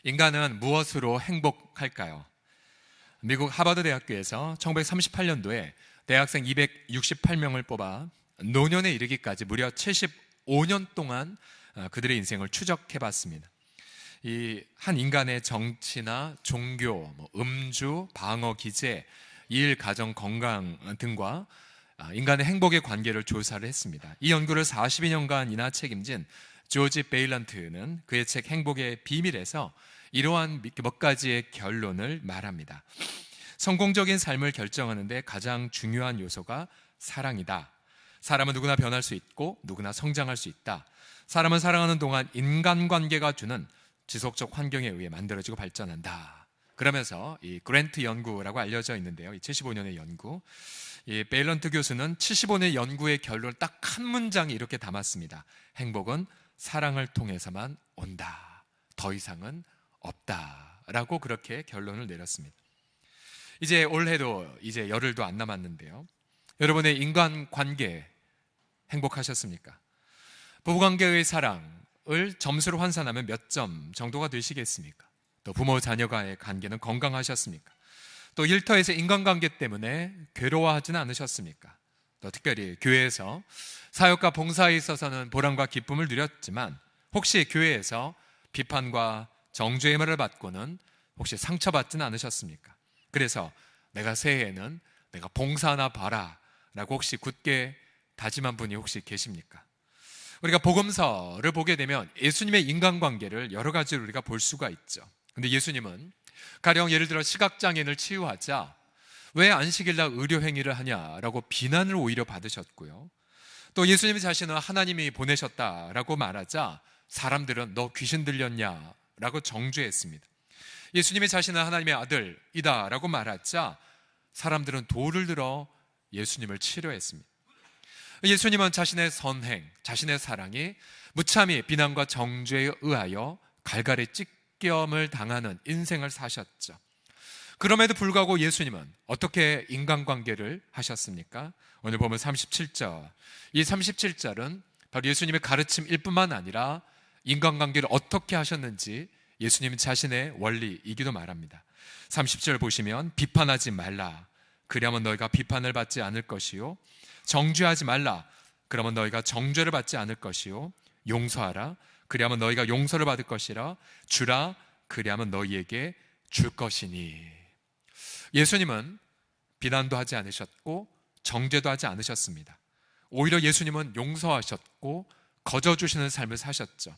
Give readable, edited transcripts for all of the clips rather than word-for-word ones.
인간은 무엇으로 행복할까요? 미국 하버드 대학교에서 1938년도에 대학생 268명을 뽑아 노년에 이르기까지 무려 75년 동안 그들의 인생을 추적해 봤습니다. 이 한 인간의 정치나 종교, 음주, 방어 기제, 일, 가정, 건강 등과 인간의 행복의 관계를 조사를 했습니다. 이 연구를 42년간이나 책임진 조지 베일런트는 그의 책 행복의 비밀에서 이러한 몇 가지의 결론을 말합니다. 성공적인 삶을 결정하는데 가장 중요한 요소가 사랑이다. 사람은 누구나 변할 수 있고 누구나 성장할 수 있다. 사람은 살아가는 동안 인간관계가 주는 지속적 환경에 의해 만들어지고 발전한다. 그러면서 이 그랜트 연구라고 알려져 있는데요, 이 75년의 연구, 이 베일런트 교수는 75년의 연구의 결론을 딱 한 문장에 이렇게 담았습니다. 행복은 사랑을 통해서만 온다. 더 이상은 없다라고 그렇게 결론을 내렸습니다. 이제 올해도 이제 열흘도 안 남았는데요, 여러분의 인간관계 행복하셨습니까? 부부관계의 사랑을 점수로 환산하면 몇 점 정도가 되시겠습니까? 또 부모 자녀와의 관계는 건강하셨습니까? 또 일터에서 인간관계 때문에 괴로워하지는 않으셨습니까? 또 특별히 교회에서 사역과 봉사에 있어서는 보람과 기쁨을 누렸지만 혹시 교회에서 비판과 정죄의 말을 받고는 혹시 상처받지는 않으셨습니까? 그래서 내가 새해에는 내가 봉사 하나 봐라 라고 혹시 굳게 다짐한 분이 혹시 계십니까? 우리가 복음서를 보게 되면 예수님의 인간관계를 여러 가지로 우리가 볼 수가 있죠. 근데 예수님은 가령 예를 들어 시각장애인을 치유하자 왜 안식일날 의료행위를 하냐라고 비난을 오히려 받으셨고요. 또 예수님 자신은 하나님이 보내셨다라고 말하자 사람들은 너 귀신 들렸냐라고 정죄했습니다. 예수님이 자신은 하나님의 아들이다 라고 말하자 사람들은 돌을 들어 예수님을 치료했습니다. 예수님은 자신의 선행, 자신의 사랑이 무참히 비난과 정죄에 의하여 갈갈에 찢김을 당하는 인생을 사셨죠. 그럼에도 불구하고 예수님은 어떻게 인간관계를 하셨습니까? 오늘 보면 37절, 이 37절은 바로 예수님의 가르침일 뿐만 아니라 인간관계를 어떻게 하셨는지 예수님 자신의 원리이기도 말합니다. 30절 보시면 비판하지 말라. 그리하면 너희가 비판을 받지 않을 것이요. 정죄하지 말라. 그러면 너희가 정죄를 받지 않을 것이요. 용서하라. 그리하면 너희가 용서를 받을 것이라. 주라. 그리하면 너희에게 줄 것이니. 예수님은 비난도 하지 않으셨고 정죄도 하지 않으셨습니다. 오히려 예수님은 용서하셨고 거저주시는 삶을 사셨죠.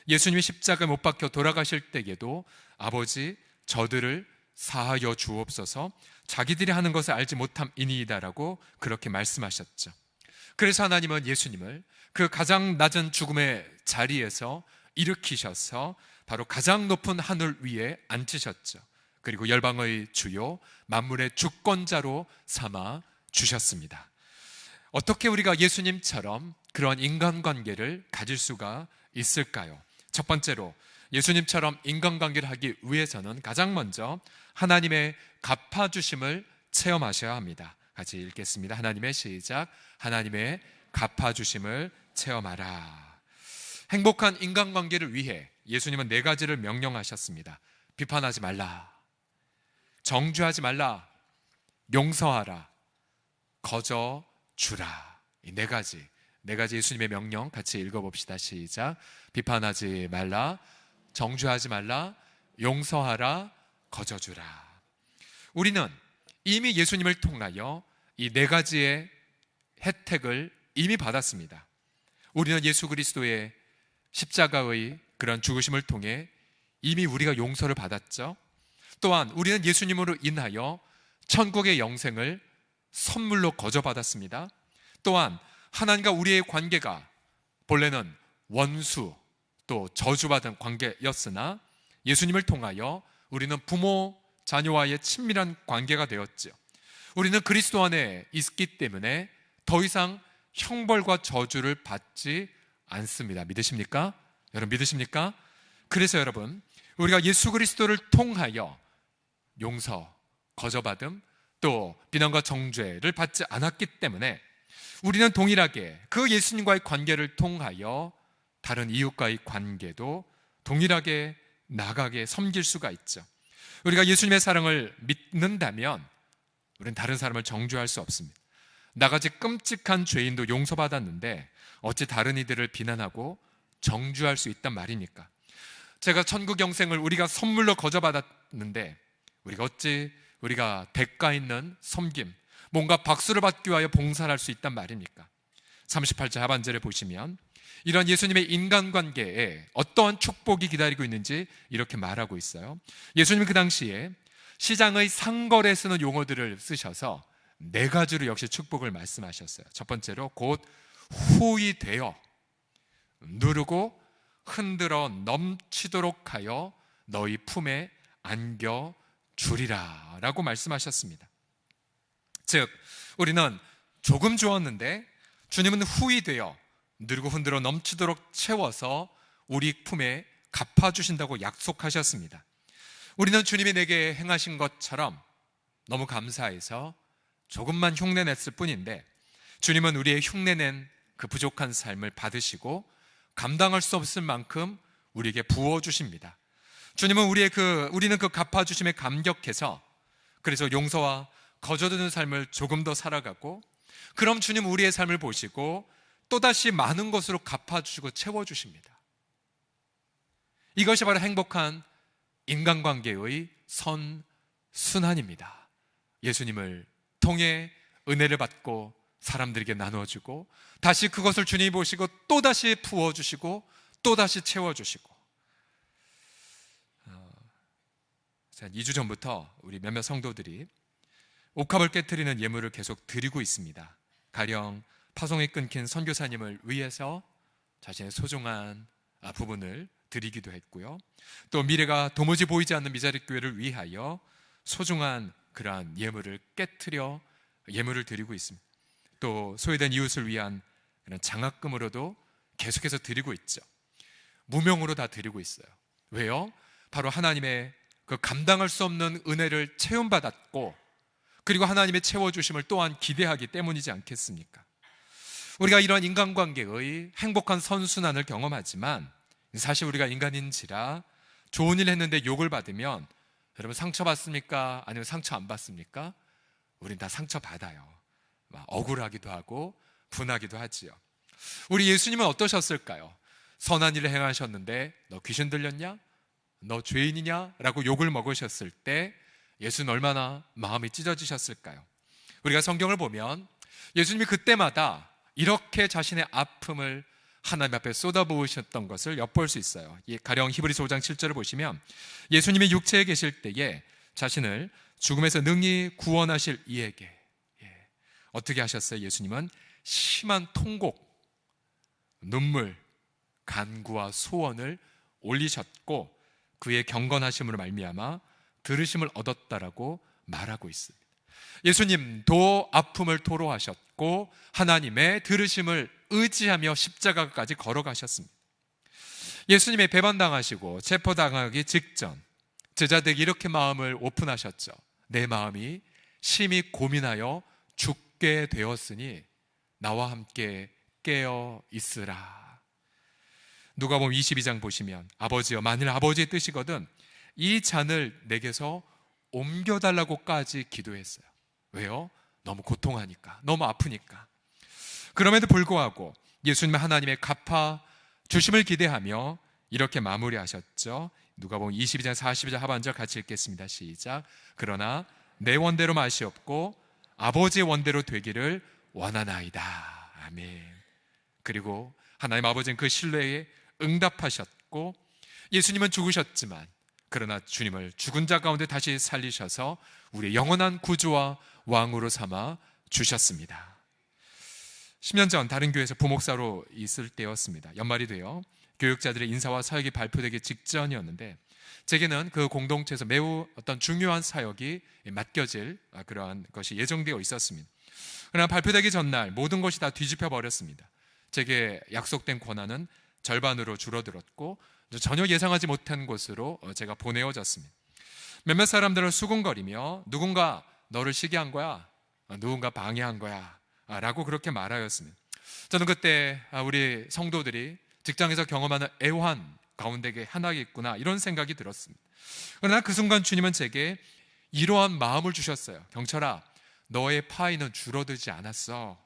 예수님이 십자가에 못 박혀 돌아가실 때에도 아버지 저들을 사하여 주옵소서, 자기들이 하는 것을 알지 못함이니이다라고 그렇게 말씀하셨죠. 그래서 하나님은 예수님을 그 가장 낮은 죽음의 자리에서 일으키셔서 바로 가장 높은 하늘 위에 앉히셨죠. 그리고 열방의 주요 만물의 주권자로 삼아 주셨습니다. 어떻게 우리가 예수님처럼 그런 인간관계를 가질 수가 있을까요? 첫 번째로 예수님처럼 인간관계를 하기 위해서는 가장 먼저 하나님의 갚아주심을 체험하셔야 합니다. 같이 읽겠습니다. 하나님의 시작. 하나님의 갚아주심을 체험하라. 행복한 인간관계를 위해 예수님은 4가지를 명령하셨습니다. 비판하지 말라, 정죄하지 말라, 용서하라, 거저 주라. 이 4가지 예수님의 명령 같이 읽어봅시다. 시작. 비판하지 말라, 정죄하지 말라, 용서하라, 거저주라. 우리는 이미 예수님을 통하여 이 4가지의 혜택을 이미 받았습니다. 우리는 예수 그리스도의 십자가의 그런 죽으심을 통해 이미 우리가 용서를 받았죠. 또한 우리는 예수님으로 인하여 천국의 영생을 선물로 거저받았습니다. 또한 하나님과 우리의 관계가 본래는 원수 또 저주받은 관계였으나 예수님을 통하여 우리는 부모 자녀와의 친밀한 관계가 되었죠. 우리는 그리스도 안에 있기 때문에 더 이상 형벌과 저주를 받지 않습니다. 믿으십니까? 여러분 믿으십니까? 그래서 여러분, 우리가 예수 그리스도를 통하여 용서, 거저받음, 또 비난과 정죄를 받지 않았기 때문에 우리는 동일하게 그 예수님과의 관계를 통하여 다른 이웃과의 관계도 동일하게 나가게 섬길 수가 있죠. 우리가 예수님의 사랑을 믿는다면 우리는 다른 사람을 정죄할 수 없습니다. 나같이 끔찍한 죄인도 용서받았는데 어찌 다른 이들을 비난하고 정죄할 수 있단 말입니까? 제가 천국 영생을 우리가 선물로 거저받았는데 우리가 어찌 우리가 대가 있는 섬김, 뭔가 박수를 받기 위하여 봉사를 할 수 있단 말입니까? 38절 하반절에 보시면 이런 예수님의 인간관계에 어떠한 축복이 기다리고 있는지 이렇게 말하고 있어요. 예수님은 그 당시에 시장의 상거래에 쓰는 용어들을 쓰셔서 네 가지로 역시 축복을 말씀하셨어요. 첫 번째로 곧 후히 되어 누르고 흔들어 넘치도록 하여 너희 품에 안겨 주리라 라고 말씀하셨습니다. 즉 우리는 조금 주었는데 주님은 후히 되어 누르고 흔들어 넘치도록 채워서 우리 품에 갚아주신다고 약속하셨습니다. 우리는 주님이 내게 행하신 것처럼 너무 감사해서 조금만 흉내냈을 뿐인데 주님은 우리의 흉내낸 그 부족한 삶을 받으시고 감당할 수 없을 만큼 우리에게 부어주십니다. 주님은 우리는 그 갚아주심에 감격해서 그래서 용서와 거저드는 삶을 조금 더 살아가고 그럼 주님 우리의 삶을 보시고 또다시 많은 것으로 갚아주시고 채워주십니다. 이것이 바로 행복한 인간관계의 선순환입니다. 예수님을 통해 은혜를 받고 사람들에게 나눠주고 다시 그것을 주님이 보시고 또다시 부어주시고 또다시 채워주시고 2주 전부터 우리 몇몇 성도들이 옥합을 깨트리는 예물을 계속 드리고 있습니다. 가령 파송이 끊긴 선교사님을 위해서 자신의 소중한 부분을 드리기도 했고요. 또 미래가 도무지 보이지 않는 미자립 교회를 위하여 소중한 그러한 예물을 깨트려 예물을 드리고 있습니다. 또 소외된 이웃을 위한 그런 장학금으로도 계속해서 드리고 있죠. 무명으로 다 드리고 있어요. 왜요? 바로 하나님의 그 감당할 수 없는 은혜를 체험받았고 그리고 하나님의 채워주심을 또한 기대하기 때문이지 않겠습니까? 우리가 이러한 인간관계의 행복한 선순환을 경험하지만 사실 우리가 인간인지라 좋은 일 했는데 욕을 받으면 여러분 상처받습니까? 아니면 상처 안 받습니까? 우린 다 상처받아요. 억울하기도 하고 분하기도 하지요. 우리 예수님은 어떠셨을까요? 선한 일을 행하셨는데 너 귀신 들렸냐? 너 죄인이냐? 라고 욕을 먹으셨을 때 예수는 얼마나 마음이 찢어지셨을까요? 우리가 성경을 보면 예수님이 그때마다 이렇게 자신의 아픔을 하나님 앞에 쏟아부으셨던 것을 엿볼 수 있어요. 가령 히브리서 5장 7절을 보시면 예수님이 육체에 계실 때에 자신을 죽음에서 능히 구원하실 이에게 어떻게 하셨어요? 예수님은 심한 통곡, 눈물, 간구와 소원을 올리셨고 그의 경건하심으로 말미암아 들으심을 얻었다라고 말하고 있습니다. 예수님도 아픔을 토로하셨고 하나님의 들으심을 의지하며 십자가까지 걸어가셨습니다. 예수님의 배반당하시고 체포당하기 직전 제자들에게 이렇게 마음을 오픈하셨죠. 내 마음이 심히 고민하여 죽게 되었으니 나와 함께 깨어 있으라. 누가복음 22장 보시면 아버지여 만일 아버지의 뜻이거든 이 잔을 내게서 옮겨달라고까지 기도했어요. 왜요? 너무 고통하니까, 너무 아프니까. 그럼에도 불구하고 예수님은 하나님의 갚아 주심을 기대하며 이렇게 마무리하셨죠. 누가복음 22장 42절 하반절 같이 읽겠습니다. 시작. 그러나 내 원대로 마시옵고 아버지의 원대로 되기를 원하나이다. 아멘. 그리고 하나님 아버지는 그 신뢰에 응답하셨고 예수님은 죽으셨지만 그러나 주님을 죽은 자 가운데 다시 살리셔서 우리의 영원한 구주와 왕으로 삼아 주셨습니다. 10년 전 다른 교회에서 부목사로 있을 때였습니다. 연말이 되어 교육자들의 인사와 사역이 발표되기 직전이었는데 제게는 그 공동체에서 매우 어떤 중요한 사역이 맡겨질 그러한 것이 예정되어 있었습니다. 그러나 발표되기 전날 모든 것이 다 뒤집혀 버렸습니다. 제게 약속된 권한은 절반으로 줄어들었고 전혀 예상하지 못한 곳으로 제가 보내어졌습니다. 몇몇 사람들은 수군거리며 누군가 너를 시기한 거야, 누군가 방해한 거야 라고 그렇게 말하였습니다. 저는 그때 우리 성도들이 직장에서 경험하는 애환, 가운데 하나가 있구나, 이런 생각이 들었습니다. 그러나 그 순간 주님은 제게 이러한 마음을 주셨어요. 경철아, 너의 파이는 줄어들지 않았어.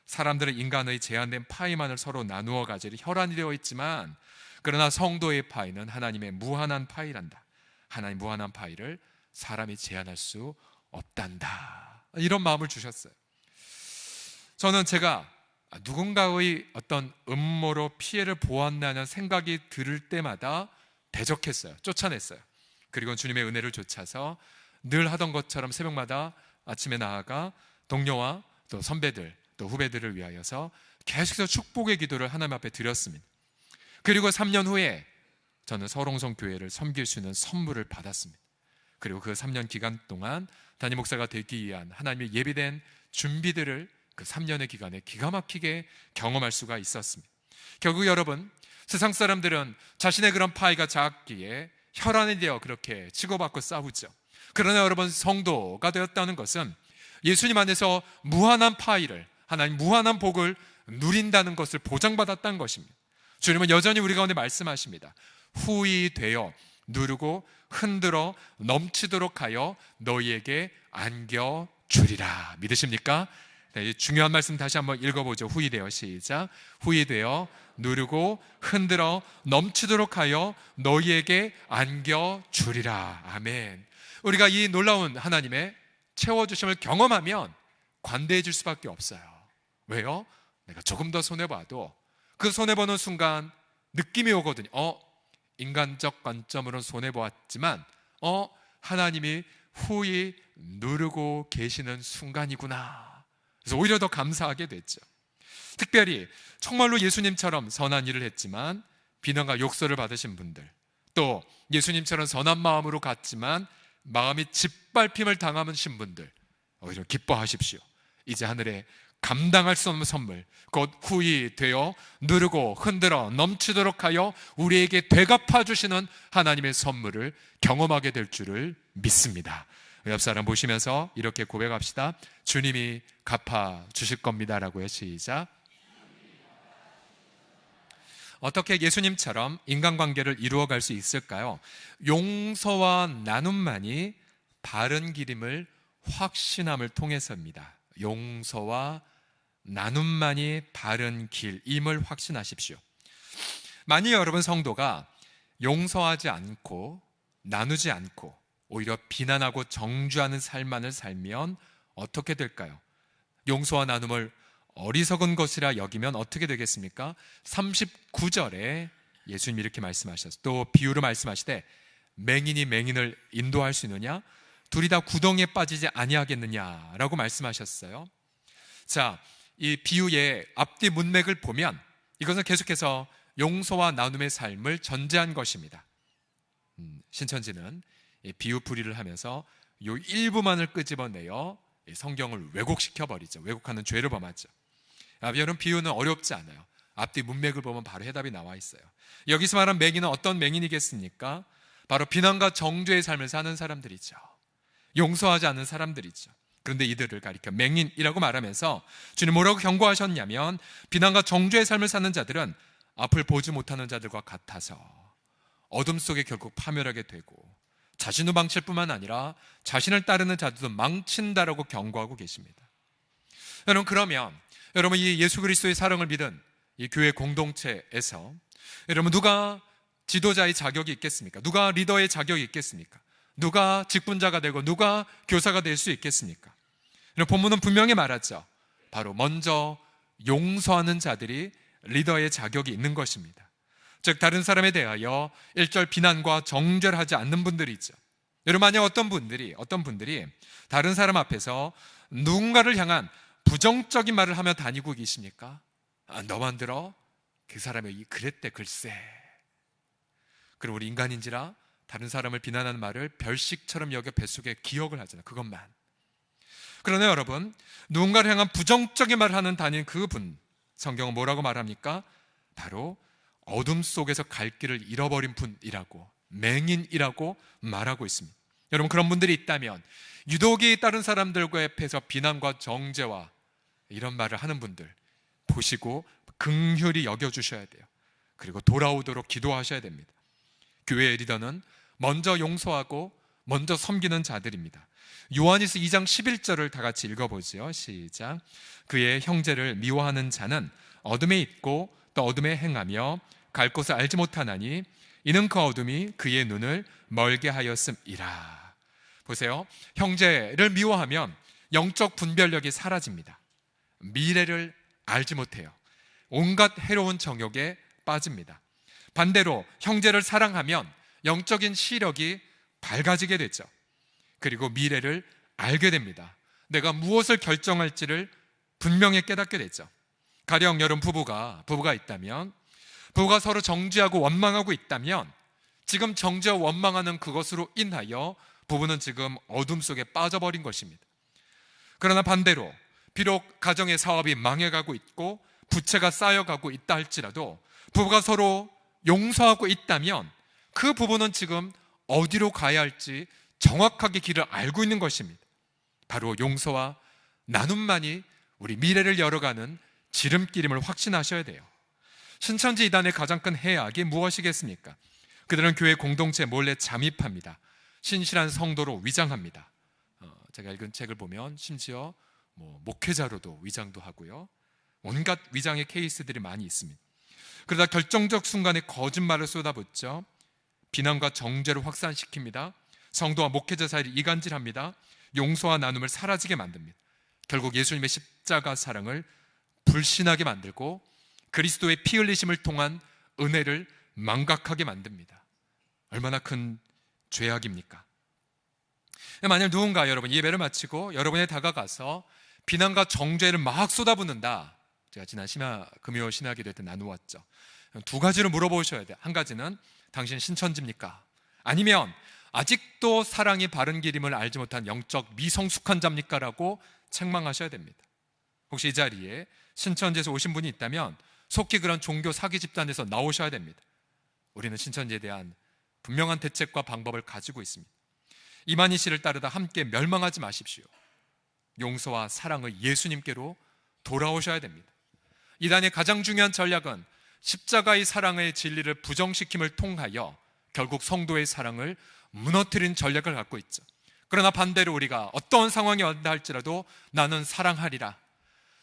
사람들은 인간의 제한된 파이만을 서로 나누어 가지려 혈안이 되어 있지만, 그러나 성도의 파이는 하나님의 무한한 파이란다. 하나님 무한한 파이를 사람이 제한할 수 없단다. 이런 마음을 주셨어요. 저는 제가 누군가의 어떤 음모로 피해를 보았다는 생각이 들 때마다 대적했어요. 쫓아냈어요. 그리고 주님의 은혜를 좇아서 늘 하던 것처럼 새벽마다 아침에 나아가 동료와 또 선배들, 또 후배들을 위하여서 계속해서 축복의 기도를 하나님 앞에 드렸습니다. 그리고 3년 후에 저는 서롱성 교회를 섬길 수 있는 선물을 받았습니다. 그리고 그 3년 기간 동안 담임 목사가 되기 위한 하나님의 예비된 준비들을 그 3년의 기간에 기가 막히게 경험할 수가 있었습니다. 결국 여러분, 세상 사람들은 자신의 그런 파이가 작기에 혈안이 되어 그렇게 치고받고 싸우죠. 그러나 여러분, 성도가 되었다는 것은 예수님 안에서 무한한 파이를, 하나님 무한한 복을 누린다는 것을 보장받았다는 것입니다. 주님은 여전히 우리 가운데 말씀하십니다. 후히 되어 누르고 흔들어 넘치도록 하여 너희에게 안겨주리라. 믿으십니까? 네, 중요한 말씀 다시 한번 읽어보죠. 후히 되어, 시작. 후히 되어 누르고 흔들어 넘치도록 하여 너희에게 안겨주리라. 아멘. 우리가 이 놀라운 하나님의 채워주심을 경험하면 관대해질 수밖에 없어요. 왜요? 내가 조금 더 손해봐도 그 손해보는 순간 느낌이 오거든요. 인간적 관점으로 손해보았지만 하나님이 후히 누르고 계시는 순간이구나. 그래서 오히려 더 감사하게 됐죠. 특별히 정말로 예수님처럼 선한 일을 했지만 비난과 욕설을 받으신 분들, 또 예수님처럼 선한 마음으로 갔지만 마음이 짓밟힘을 당하신 분들, 오히려 기뻐하십시오. 이제 하늘에 감당할 수 없는 선물, 곧 후히 되어 누르고 흔들어 넘치도록 하여 우리에게 되갚아 주시는 하나님의 선물을 경험하게 될 줄을 믿습니다. 옆 사람 보시면서 이렇게 고백합시다. 주님이 갚아 주실 겁니다 라고요. 시작. 어떻게 예수님처럼 인간관계를 이루어갈 수 있을까요? 용서와 나눔만이 바른 길임을 확신함을 통해서입니다. 용서와 나눔만이 바른 길임을 확신하십시오. 만일 여러분 성도가 용서하지 않고 나누지 않고 오히려 비난하고 정죄하는 삶만을 살면 어떻게 될까요? 용서와 나눔을 어리석은 것이라 여기면 어떻게 되겠습니까? 39절에 예수님이 이렇게 말씀하셨어요. 또 비유로 말씀하시되 맹인이 맹인을 인도할 수 있느냐? 둘이 다 구덩이에 빠지지 아니하겠느냐라고 말씀하셨어요. 자, 이 비유의 앞뒤 문맥을 보면 이것은 계속해서 용서와 나눔의 삶을 전제한 것입니다. 신천지는 비유풀이를 하면서 이 일부만을 끄집어내어 성경을 왜곡시켜 버리죠. 왜곡하는 죄를 범하죠. 여러분, 비유는 어렵지 않아요. 앞뒤 문맥을 보면 바로 해답이 나와 있어요. 여기서 말한 맹인은 어떤 맹인이겠습니까? 바로 비난과 정죄의 삶을 사는 사람들이죠. 용서하지 않는 사람들이죠. 그런데 이들을 가리켜 맹인이라고 말하면서 주님 뭐라고 경고하셨냐면, 비난과 정죄의 삶을 사는 자들은 앞을 보지 못하는 자들과 같아서 어둠 속에 결국 파멸하게 되고 자신도 망칠 뿐만 아니라 자신을 따르는 자들도 망친다라고 경고하고 계십니다. 여러분, 그러면 여러분 이 예수 그리스도의 사랑을 믿은 이 교회 공동체에서 여러분 누가 지도자의 자격이 있겠습니까? 누가 리더의 자격이 있겠습니까? 누가 직분자가 되고 누가 교사가 될 수 있겠습니까? 본문은 분명히 말하죠. 바로 먼저 용서하는 자들이 리더의 자격이 있는 것입니다. 즉 다른 사람에 대하여 일절 비난과 정죄를 하지 않는 분들이죠. 여러분, 만약 어떤 분들이 다른 사람 앞에서 누군가를 향한 부정적인 말을 하며 다니고 계십니까? 너만 들어? 그 사람이 그랬대 글쎄. 그리고 우리 인간인지라 다른 사람을 비난하는 말을 별식처럼 여겨 뱃속에 기억을 하잖아요. 그것만. 그러나 여러분, 누군가를 향한 부정적인 말을 하는 다니는 그분, 성경은 뭐라고 말합니까? 바로 어둠 속에서 갈 길을 잃어버린 분이라고, 맹인이라고 말하고 있습니다. 여러분, 그런 분들이 있다면 유독이 다른 사람들과 옆에서 비난과 정죄와 이런 말을 하는 분들 보시고 긍휼히 여겨주셔야 돼요. 그리고 돌아오도록 기도하셔야 됩니다. 교회의 리더는 먼저 용서하고 먼저 섬기는 자들입니다. 요한일서 2장 11절을 다 같이 읽어보죠. 시작. 그의 형제를 미워하는 자는 어둠에 있고 또 어둠에 행하며 갈 곳을 알지 못하나니 이는 그 어둠이 그의 눈을 멀게 하였음이라. 보세요. 형제를 미워하면 영적 분별력이 사라집니다. 미래를 알지 못해요. 온갖 해로운 정욕에 빠집니다. 반대로 형제를 사랑하면 영적인 시력이 밝아지게 되죠. 그리고 미래를 알게 됩니다. 내가 무엇을 결정할지를 분명히 깨닫게 되죠. 가령 여러분 부부가 있다면, 부부가 서로 정죄하고 원망하고 있다면 지금 정죄와 원망하는 그것으로 인하여 부부는 지금 어둠 속에 빠져버린 것입니다. 그러나 반대로 비록 가정의 사업이 망해가고 있고 부채가 쌓여가고 있다 할지라도 부부가 서로 용서하고 있다면 그 부부는 지금 어디로 가야 할지 정확하게 길을 알고 있는 것입니다. 바로 용서와 나눔만이 우리 미래를 열어가는 지름길임을 확신하셔야 돼요. 신천지 이단의 가장 큰 해악이 무엇이겠습니까? 그들은 교회 공동체에 몰래 잠입합니다. 신실한 성도로 위장합니다. 제가 읽은 책을 보면 심지어 목회자로도 위장도 하고요. 온갖 위장의 케이스들이 많이 있습니다. 그러다 결정적 순간에 거짓말을 쏟아붓죠. 비난과 정죄를 확산시킵니다. 성도와 목회자 사이를 이간질합니다. 용서와 나눔을 사라지게 만듭니다. 결국 예수님의 십자가 사랑을 불신하게 만들고 그리스도의 피 흘리심을 통한 은혜를 망각하게 만듭니다. 얼마나 큰 죄악입니까? 만약 누군가 여러분 예배를 마치고 여러분에 다가가서 비난과 정죄를 막 쏟아붓는다. 제가 지난 금요 신학기도 때 나누었죠. 두 가지를 물어보셔야 돼요. 한 가지는 당신 신천지입니까? 아니면 아직도 사랑이 바른 길임을 알지 못한 영적 미성숙한 자입니까? 라고 책망하셔야 됩니다. 혹시 이 자리에 신천지에서 오신 분이 있다면 속히 그런 종교 사기 집단에서 나오셔야 됩니다. 우리는 신천지에 대한 분명한 대책과 방법을 가지고 있습니다. 이만희 씨를 따르다 함께 멸망하지 마십시오. 용서와 사랑의 예수님께로 돌아오셔야 됩니다. 이단의 가장 중요한 전략은 십자가의 사랑의 진리를 부정시킴을 통하여 결국 성도의 사랑을 무너뜨린 전략을 갖고 있죠. 그러나 반대로 우리가 어떤 상황이 온다 할지라도 나는 사랑하리라,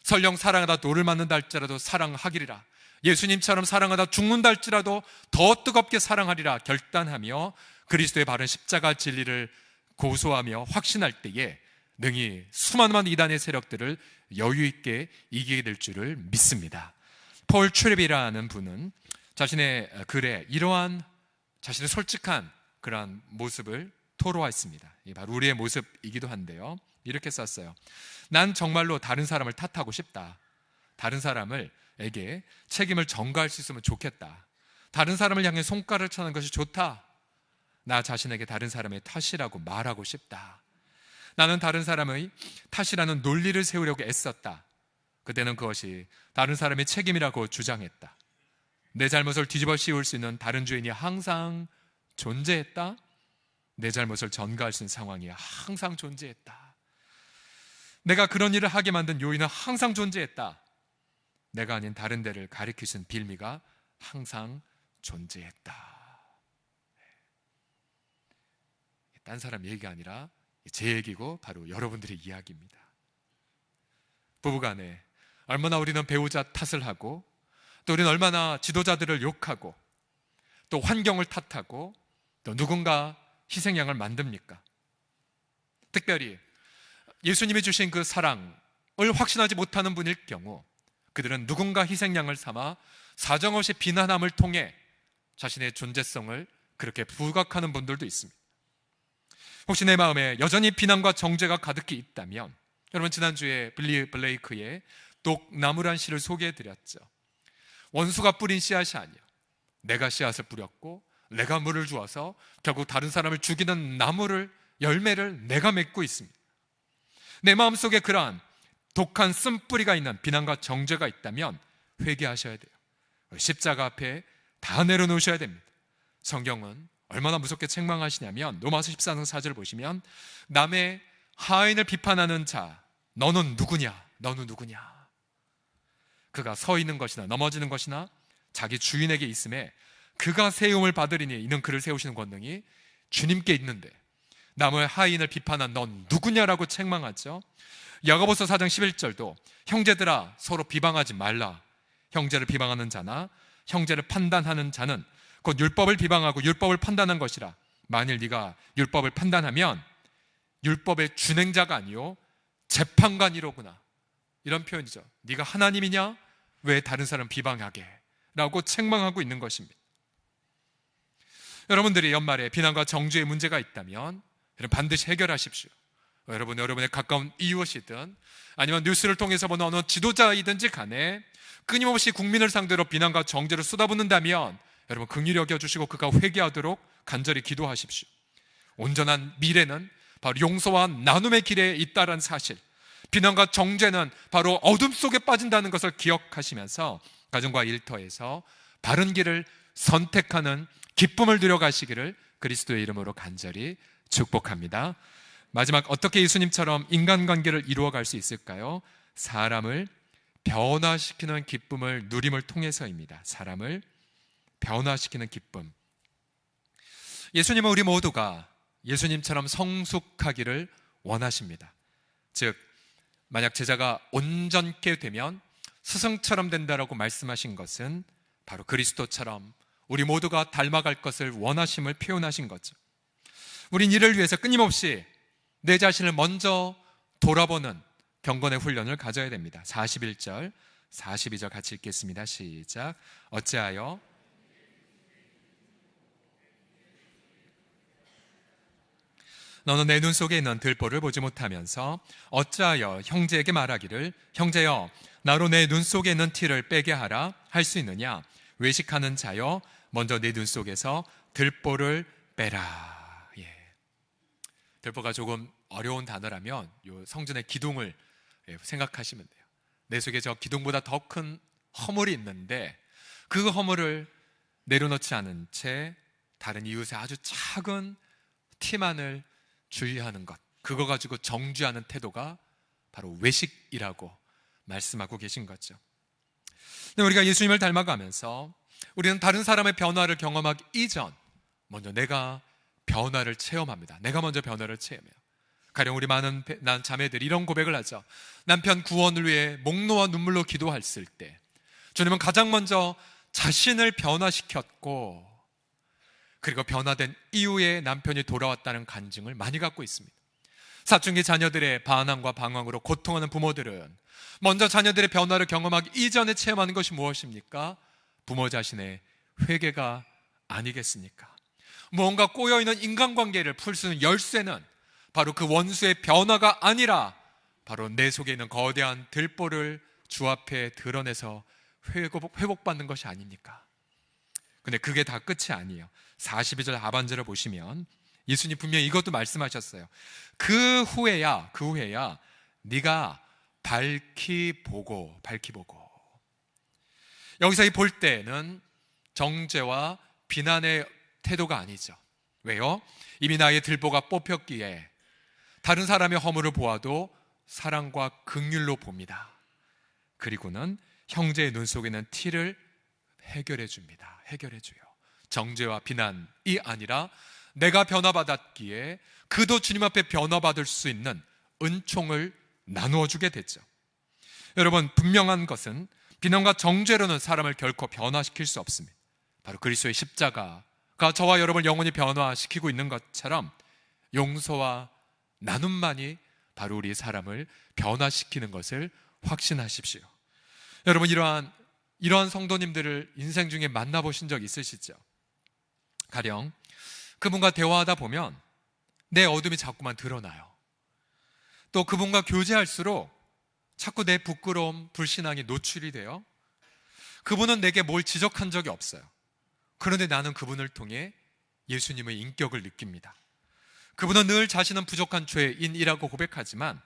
설령 사랑하다 돌을 맞는다 할지라도 사랑하기리라, 예수님처럼 사랑하다 죽는다 할지라도 더 뜨겁게 사랑하리라 결단하며 그리스도의 바른 십자가 진리를 고소하며 확신할 때에 능히 수많은 이단의 세력들을 여유 있게 이기게 될 줄을 믿습니다. 폴 트레비라는 분은 자신의 글에 이러한 자신의 솔직한 그러한 모습을 토로했습니다. 바로 우리의 모습이기도 한데요. 이렇게 썼어요. 난 정말로 다른 사람을 탓하고 싶다. 다른 사람에게 책임을 전가할 수 있으면 좋겠다. 다른 사람을 향해 손가락을 쳐는 것이 좋다. 나 자신에게 다른 사람의 탓이라고 말하고 싶다. 나는 다른 사람의 탓이라는 논리를 세우려고 애썼다. 그때는 그것이 다른 사람의 책임이라고 주장했다. 내 잘못을 뒤집어 씌울 수 있는 다른 주인이 항상 존재했다. 내 잘못을 전가할 수 있는 상황이 항상 존재했다. 내가 그런 일을 하게 만든 요인은 항상 존재했다. 내가 아닌 다른 데를 가리키신 빌미가 항상 존재했다. 딴 사람 얘기가 아니라 제 얘기고 바로 여러분들의 이야기입니다. 부부간에 얼마나 우리는 배우자 탓을 하고 또 우리는 얼마나 지도자들을 욕하고 또 환경을 탓하고 또 누군가 희생양을 만듭니까? 특별히 예수님이 주신 그 사랑을 확신하지 못하는 분일 경우 그들은 누군가 희생양을 삼아 사정없이 비난함을 통해 자신의 존재성을 그렇게 부각하는 분들도 있습니다. 혹시 내 마음에 여전히 비난과 정죄가 가득히 있다면 여러분 지난주에 빌리 블레이크의 독나무란 시를 소개해드렸죠. 원수가 뿌린 씨앗이 아니요 내가 씨앗을 뿌렸고 내가 물을 주어서 결국 다른 사람을 죽이는 열매를 내가 맺고 있습니다. 내 마음속에 그러한 독한 쓴뿌리가 있는 비난과 정죄가 있다면 회개하셔야 돼요. 십자가 앞에 다 내려놓으셔야 됩니다. 성경은 얼마나 무섭게 책망하시냐면 로마서 14장 4절을 보시면 남의 하인을 비판하는 자 너는 누구냐? 너는 누구냐? 그가 서 있는 것이나 넘어지는 것이나 자기 주인에게 있음에 그가 세움을 받으리니, 이는 그를 세우시는 권능이 주님께 있는데 남의 하인을 비판한 넌 누구냐라고 책망하죠. 야고보서 4장 11절도 형제들아 서로 비방하지 말라. 형제를 비방하는 자나 형제를 판단하는 자는 곧 율법을 비방하고 율법을 판단한 것이라. 만일 네가 율법을 판단하면 율법의 준행자가 아니요 재판관이로구나. 이런 표현이죠. 네가 하나님이냐? 왜 다른 사람 비방하게? 라고 책망하고 있는 것입니다. 여러분들이 연말에 비난과 정죄의 문제가 있다면 반드시 해결하십시오. 여러분의 가까운 이웃이든 아니면 뉴스를 통해서 보는 어느 지도자이든지 간에 끊임없이 국민을 상대로 비난과 정죄를 쏟아붓는다면 여러분 긍휼히 여겨주시고 그가 회개하도록 간절히 기도하십시오. 온전한 미래는 바로 용서와 나눔의 길에 있다는 사실, 비난과 정죄는 바로 어둠 속에 빠진다는 것을 기억하시면서 가정과 일터에서 바른 길을 선택하는 기쁨을 누려가시기를 그리스도의 이름으로 간절히 축복합니다. 마지막, 어떻게 예수님처럼 인간관계를 이루어갈 수 있을까요? 사람을 변화시키는 기쁨을 누림을 통해서입니다. 사람을 변화시키는 기쁨. 예수님은 우리 모두가 예수님처럼 성숙하기를 원하십니다. 즉, 만약 제자가 온전케 되면 스승처럼 된다라고 말씀하신 것은 바로 그리스도처럼 우리 모두가 닮아갈 것을 원하심을 표현하신 거죠. 우린 이를 위해서 끊임없이 내 자신을 먼저 돌아보는 경건의 훈련을 가져야 됩니다. 41절, 42절 같이 읽겠습니다. 시작. 어찌하여 너는 내 눈 속에 있는 들보를 보지 못하면서 어찌하여 형제에게 말하기를 형제여 나로 내 눈 속에 있는 티를 빼게 하라 할 수 있느냐? 외식하는 자여 먼저 내 눈 속에서 들보를 빼라. 들보가 조금 어려운 단어라면 요 성전의 기둥을 생각하시면 돼요. 내 속에 저 기둥보다 더 큰 허물이 있는데 그 허물을 내려놓지 않은 채 다른 이웃의 아주 작은 티만을 주의하는 것, 그거 가지고 정죄하는 태도가 바로 외식이라고 말씀하고 계신 거죠. 우리가 예수님을 닮아가면서 우리는 다른 사람의 변화를 경험하기 이전 먼저 내가 변화를 체험합니다. 내가 먼저 변화를 체험해요. 가령 우리 많은 자매들이 이런 고백을 하죠. 남편 구원을 위해 목노와 눈물로 기도했을 때 주님은 가장 먼저 자신을 변화시켰고, 그리고 변화된 이후에 남편이 돌아왔다는 간증을 많이 갖고 있습니다. 사춘기 자녀들의 반항과 방황으로 고통하는 부모들은 먼저 자녀들의 변화를 경험하기 이전에 체험하는 것이 무엇입니까? 부모 자신의 회개가 아니겠습니까? 무언가 꼬여있는 인간관계를 풀 수 있는 열쇠는 바로 그 원수의 변화가 아니라 바로 내 속에 있는 거대한 들보를 주 앞에 드러내서 회복받는 것이 아닙니까? 근데 그게 다 끝이 아니에요. 42절 하반절을 보시면 예수님 분명히 이것도 말씀하셨어요. 그 후에야 네가 밝히 보고. 여기서 이 볼 때는 정죄와 비난의 태도가 아니죠. 왜요? 이미 나의 들보가 뽑혔기에 다른 사람의 허물을 보아도 사랑과 긍휼로 봅니다. 그리고는 형제의 눈 속에 있는 티를 해결해 줍니다. 해결해 줘요. 정죄와 비난이 아니라 내가 변화받았기에 그도 주님 앞에 변화받을 수 있는 은총을 나누어 주게 됐죠. 여러분, 분명한 것은 비난과 정죄로는 사람을 결코 변화시킬 수 없습니다. 바로 그리스도의 십자가가 저와 여러분을 영원히 변화시키고 있는 것처럼 용서와 나눔만이 바로 우리 사람을 변화시키는 것을 확신하십시오. 여러분, 이러한 성도님들을 인생 중에 만나보신 적 있으시죠? 가령 그분과 대화하다 보면 내 어둠이 자꾸만 드러나요. 또 그분과 교제할수록 자꾸 내 부끄러움, 불신앙이 노출이 돼요. 그분은 내게 뭘 지적한 적이 없어요. 그런데 나는 그분을 통해 예수님의 인격을 느낍니다. 그분은 늘 자신은 부족한 죄인이라고 고백하지만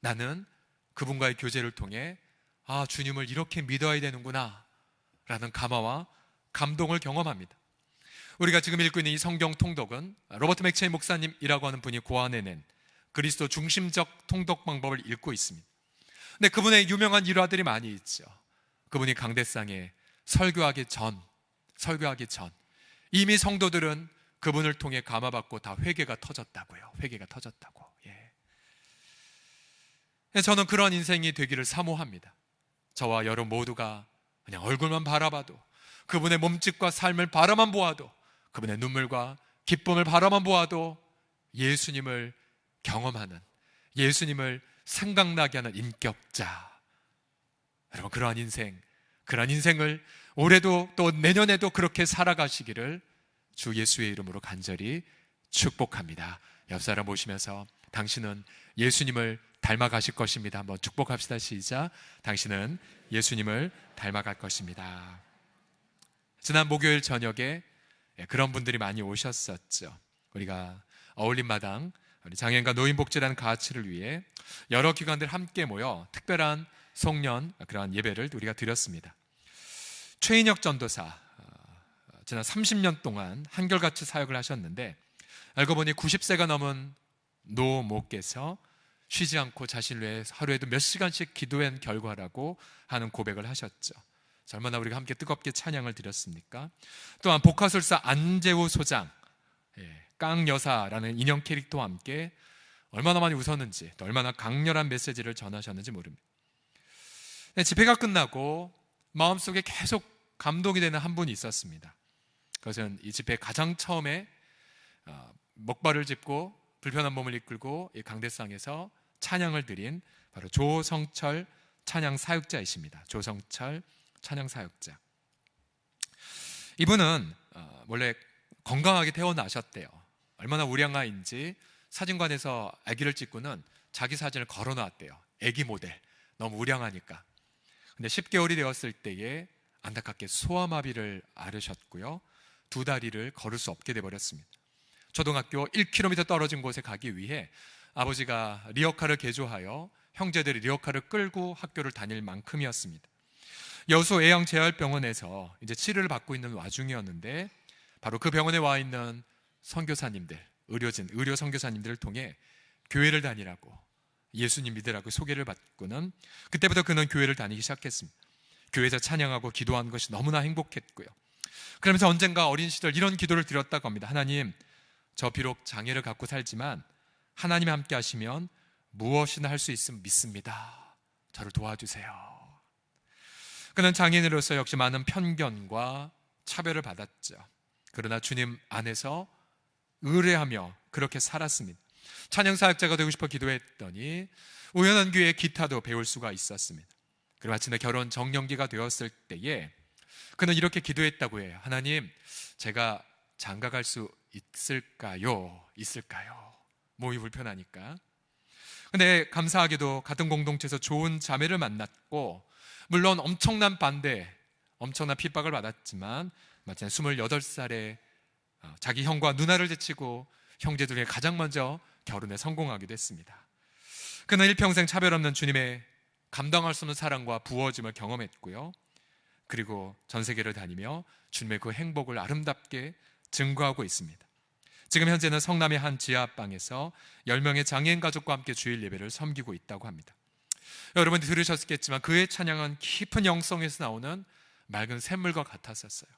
나는 그분과의 교제를 통해 주님을 이렇게 믿어야 되는구나 라는 감화와 감동을 경험합니다. 우리가 지금 읽고 있는 이 성경 통독은 로버트 맥체이 목사님이라고 하는 분이 고안해낸 그리스도 중심적 통독 방법을 읽고 있습니다. 근데 그분의 유명한 일화들이 많이 있죠. 그분이 강대상에 설교하기 전 이미 성도들은 그분을 통해 감화받고 다 회개가 터졌다고요. 회개가 터졌다고. 저는 그런 인생이 되기를 사모합니다. 저와 여러분 모두가 그냥 얼굴만 바라봐도, 그분의 몸짓과 삶을 바라만 보아도, 그분의 눈물과 기쁨을 바라만 보아도 예수님을 경험하는, 예수님을 생각나게 하는 인격자. 여러분, 그러한 인생을 올해도 또 내년에도 그렇게 살아가시기를 주 예수의 이름으로 간절히 축복합니다. 옆 사람 보시면서 당신은 예수님을 닮아가실 것입니다. 한번 축복합시다. 시작. 당신은 예수님을 닮아갈 것입니다. 지난 목요일 저녁에 그런 분들이 많이 오셨었죠. 우리가 어울림마당 우리 장애인과 노인복지라는 가치를 위해 여러 기관들 함께 모여 특별한 송년 그러한 예배를 우리가 드렸습니다. 최인혁 전도사 지난 30년 동안 한결같이 사역을 하셨는데 알고 보니 90세가 넘은 노모께서 쉬지 않고 자신을 위해 하루에도 몇 시간씩 기도한 결과라고 하는 고백을 하셨죠. 얼마나 우리가 함께 뜨겁게 찬양을 드렸습니까? 또한 복화술사 안재호 소장, 깡 여사라는 인형 캐릭터와 함께 얼마나 많이 웃었는지, 또 얼마나 강렬한 메시지를 전하셨는지 모릅니다. 집회가 끝나고 마음속에 계속 감동이 되는 한 분이 있었습니다. 그것은 이 집회 가장 처음에 먹발을 짚고 불편한 몸을 이끌고 이 강대상에서 찬양을 드린 바로 조성철 찬양 사역자이십니다. 조성철 찬양 사역자. 이분은 원래 건강하게 태어나셨대요. 얼마나 우량아인지 사진관에서 아기를 찍고는 자기 사진을 걸어놨대요. 아기 모델. 너무 우량하니까. 근데 10개월이 되었을 때에 안타깝게 소아마비를 앓으셨고요. 두 다리를 걸을 수 없게 돼버렸습니다. 초등학교 1km 떨어진 곳에 가기 위해 아버지가 리어카를 개조하여 형제들이 리어카를 끌고 학교를 다닐 만큼이었습니다. 여수 애양재활병원에서 이제 치료를 받고 있는 와중이었는데 바로 그 병원에 와 있는 선교사님들, 의료 선교사님들을 통해 교회를 다니라고, 예수님 믿으라고 소개를 받고는 그때부터 그는 교회를 다니기 시작했습니다. 교회에서 찬양하고 기도한 것이 너무나 행복했고요. 그러면서 언젠가 어린 시절 이런 기도를 드렸다고 합니다. 하나님, 저 비록 장애를 갖고 살지만 하나님이 함께 하시면 무엇이나 할 수 있음 믿습니다. 저를 도와주세요. 그는 장애인으로서 역시 많은 편견과 차별을 받았죠. 그러나 주님 안에서 의뢰하며 그렇게 살았습니다. 찬양사역자가 되고 싶어 기도했더니 우연한 기회에 기타도 배울 수가 있었습니다. 그리고 마침내 결혼 정년기가 되었을 때에 그는 이렇게 기도했다고 해요. 하나님, 제가 장가갈 수 있을까요? 몸이 불편하니까. 근데 감사하게도 같은 공동체에서 좋은 자매를 만났고, 물론 엄청난 반대, 엄청난 핍박을 받았지만 마침 28살에 자기 형과 누나를 제치고 형제들 중에 가장 먼저 결혼에 성공하기도 했습니다. 그는 일평생 차별 없는 주님의 감당할 수 없는 사랑과 부어짐을 경험했고요. 그리고 전 세계를 다니며 주님의 그 행복을 아름답게 증거하고 있습니다. 지금 현재는 성남의 한 지하방에서 10명의 장애인 가족과 함께 주일 예배를 섬기고 있다고 합니다. 여러분이 들으셨겠지만 그의 찬양은 깊은 영성에서 나오는 맑은 샘물과 같았었어요.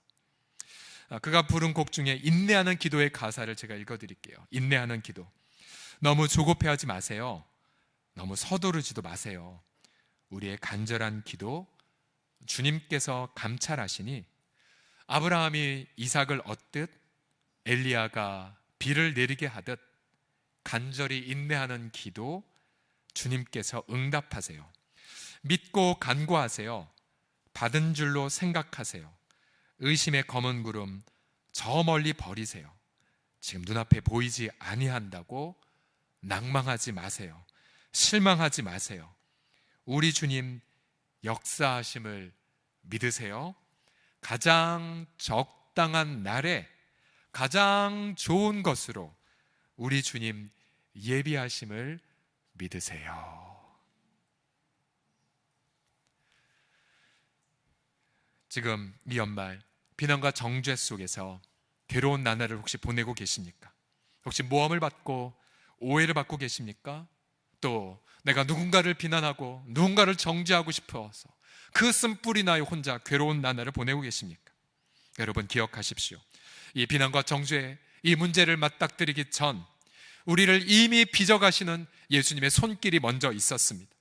그가 부른 곡 중에 인내하는 기도의 가사를 제가 읽어드릴게요. 인내하는 기도. 너무 조급해하지 마세요. 너무 서두르지도 마세요. 우리의 간절한 기도 주님께서 감찰하시니 아브라함이 이삭을 얻듯 엘리야가 비를 내리게 하듯 간절히 인내하는 기도 주님께서 응답하세요. 믿고 간구하세요. 받은 줄로 생각하세요. 의심의 검은 구름 저 멀리 버리세요. 지금 눈앞에 보이지 아니한다고 낭망하지 마세요. 실망하지 마세요. 우리 주님 역사하심을 믿으세요. 가장 적당한 날에 가장 좋은 것으로 우리 주님 예비하심을 믿으세요. 지금 이 연말 비난과 정죄 속에서 괴로운 나날을 혹시 보내고 계십니까? 혹시 모함을 받고 오해를 받고 계십니까? 또 내가 누군가를 비난하고 누군가를 정죄하고 싶어서 그 쓴뿌리 나요 혼자 괴로운 나날을 보내고 계십니까? 여러분 기억하십시오. 이 비난과 정죄, 이 문제를 맞닥뜨리기 전 우리를 이미 빚어가시는 예수님의 손길이 먼저 있었습니다.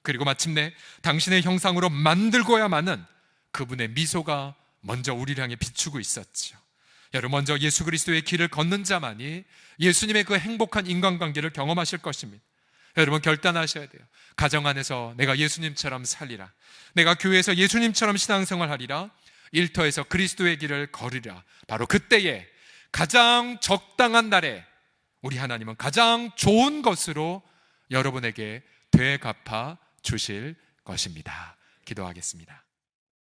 그리고 마침내 당신의 형상으로 만들고야만은 그분의 미소가 먼저 우리를 향해 비추고 있었죠. 여러분, 먼저 예수 그리스도의 길을 걷는 자만이 예수님의 그 행복한 인간관계를 경험하실 것입니다. 여러분 결단하셔야 돼요. 가정 안에서 내가 예수님처럼 살리라, 내가 교회에서 예수님처럼 신앙생활하리라, 일터에서 그리스도의 길을 걸으라. 바로 그때에 가장 적당한 날에 우리 하나님은 가장 좋은 것으로 여러분에게 되갚아 주실 것입니다. 기도하겠습니다.